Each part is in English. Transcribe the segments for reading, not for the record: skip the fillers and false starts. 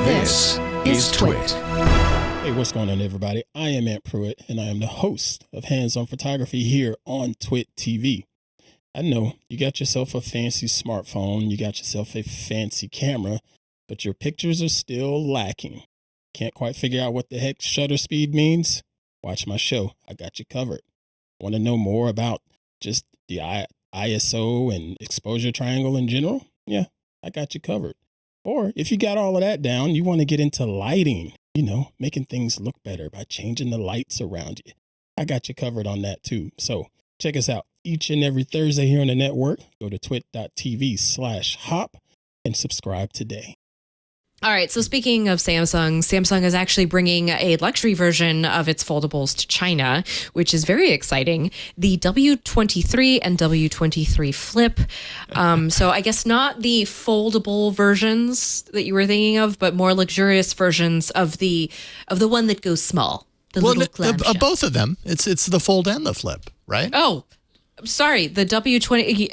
This is Twit. Hey, what's going on, everybody? I am Ant Pruitt, and I am the host of Hands On Photography here on Twit TV. I know you got yourself a fancy smartphone, you got yourself a fancy camera, but your pictures are still lacking. Can't quite figure out what the heck shutter speed means? Watch my show. I got you covered. Want to know more about just the ISO and exposure triangle in general? Yeah, I got you covered. Or if you got all of that down, you want to get into lighting, making things look better by changing the lights around you. I got you covered on that too. So check us out each and every Thursday here on the network. Go to twit.tv/hop and subscribe today. All right. So speaking of Samsung is actually bringing a luxury version of its foldables to China, which is very exciting. The W23 and W23 Flip. So I guess not the foldable versions that you were thinking of, but more luxurious versions of the one that goes small. Both of them. It's the fold and the flip, right? Oh, sorry, the W20.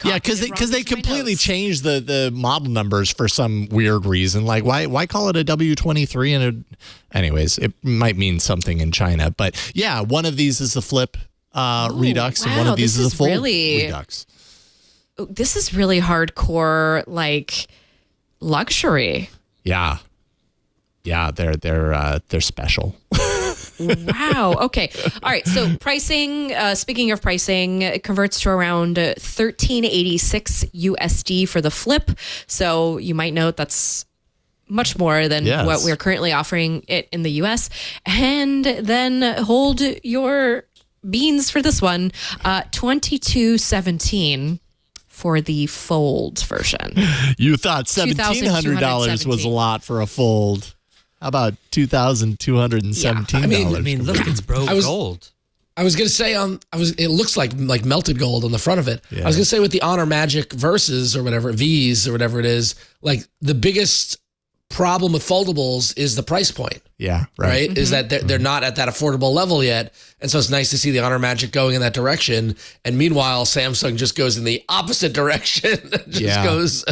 Because they completely changed the model numbers for some weird reason. Like, why call it a W23? Anyways, it might mean something in China. But yeah, one of these is the flip Redux, and one of these is the fold Redux. This is really hardcore, like luxury. Yeah, they're special. Wow. Okay. All right. So pricing, speaking of pricing, it converts to around $13.86 USD for the Flip. So you might note that's much more than what we're currently offering it in the US. And then hold your beans for this one, $22.17 for the fold version. You thought $1,700 was a lot for a fold. How about $2,217? I mean, look, it's gold. I was gonna say it looks like melted gold on the front of it. Yeah. I was gonna say with the Honor Magic Versus or whatever, V's or whatever it is, like the biggest problem with foldables is the price point. Yeah, right. Mm-hmm. Is that they're not at that affordable level yet, and so it's nice to see the Honor Magic going in that direction. And meanwhile, Samsung just goes in the opposite direction. Goes.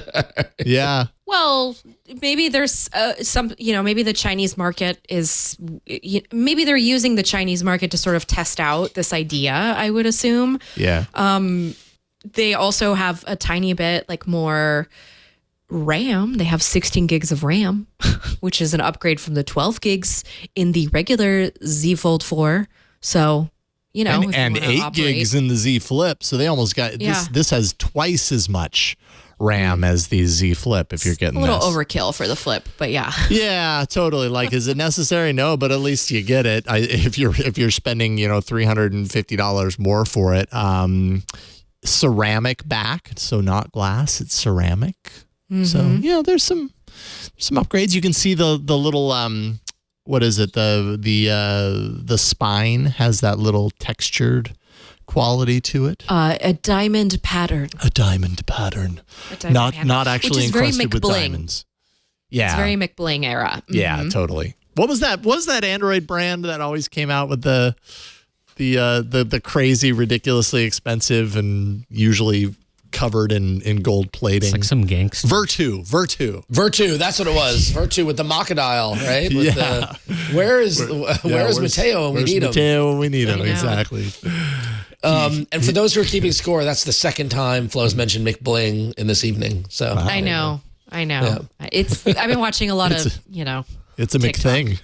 Yeah. Well, maybe there's maybe the Chinese market is, maybe they're using the Chinese market to sort of test out this idea, I would assume. Yeah. They also have a tiny bit more RAM. They have 16 gigs of RAM, which is an upgrade from the 12 gigs in the regular Z Fold 4. So, and 8 gigs in the Z Flip. So they almost got this has twice as much RAM as the Z Flip if you're getting a little overkill for the Flip, but yeah. Yeah, totally. Like, is it necessary? No, but at least you get it. If you're spending, $350 more for it. Ceramic back, so not glass, it's ceramic. Mm-hmm. So there's some upgrades. You can see the little what is it? The spine has that little textured quality to it. A diamond pattern. Not actually encrusted with diamonds. Yeah. It's very McBling era. Mm-hmm. Yeah, totally. What was that? What was that Android brand that always came out with the crazy, ridiculously expensive and usually covered in gold plating? It's like some gangster. Vertu. That's what it was. Vertu with the Macadile, right? Where's Mateo when we need him? Mateo when we need him, exactly. And for those who are keeping score, that's the second time Flo's mentioned McBling in this evening. So I know. Yeah. I've been watching a lot of It's a McThing.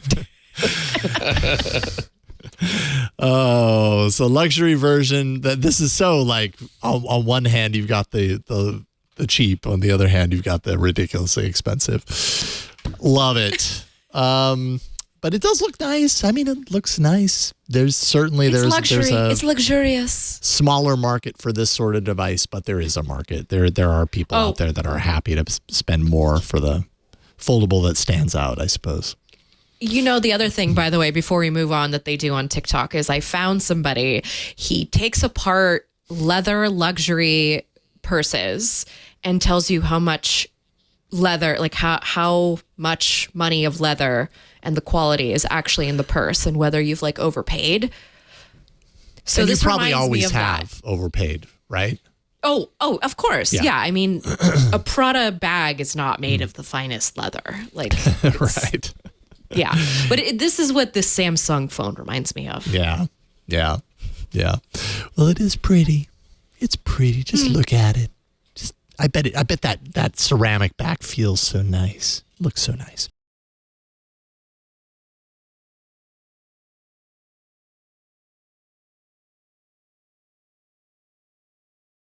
Oh, so luxury version. This is so like on one hand you've got the cheap, on the other hand you've got the ridiculously expensive. Love it. But it does look nice. I mean, it looks nice. There's luxury. It's luxurious. Smaller market for this sort of device, but there is a market. There are people out there that are happy to spend more for the foldable that stands out, I suppose. The other thing, by the way, before we move on, that they do on TikTok is I found somebody, he takes apart leather luxury purses and tells you how much leather, like how much money of leather and the quality is actually in the purse and whether you've overpaid. So and this you probably reminds me always of have that. Overpaid, right? Oh, of course. Yeah. Yeah. I mean, a Prada bag is not made of the finest leather. Like, Right. Yeah. But this is what this Samsung phone reminds me of. Yeah. Well, it is pretty. It's pretty. Just look at it. I bet that ceramic back feels so nice. Looks so nice.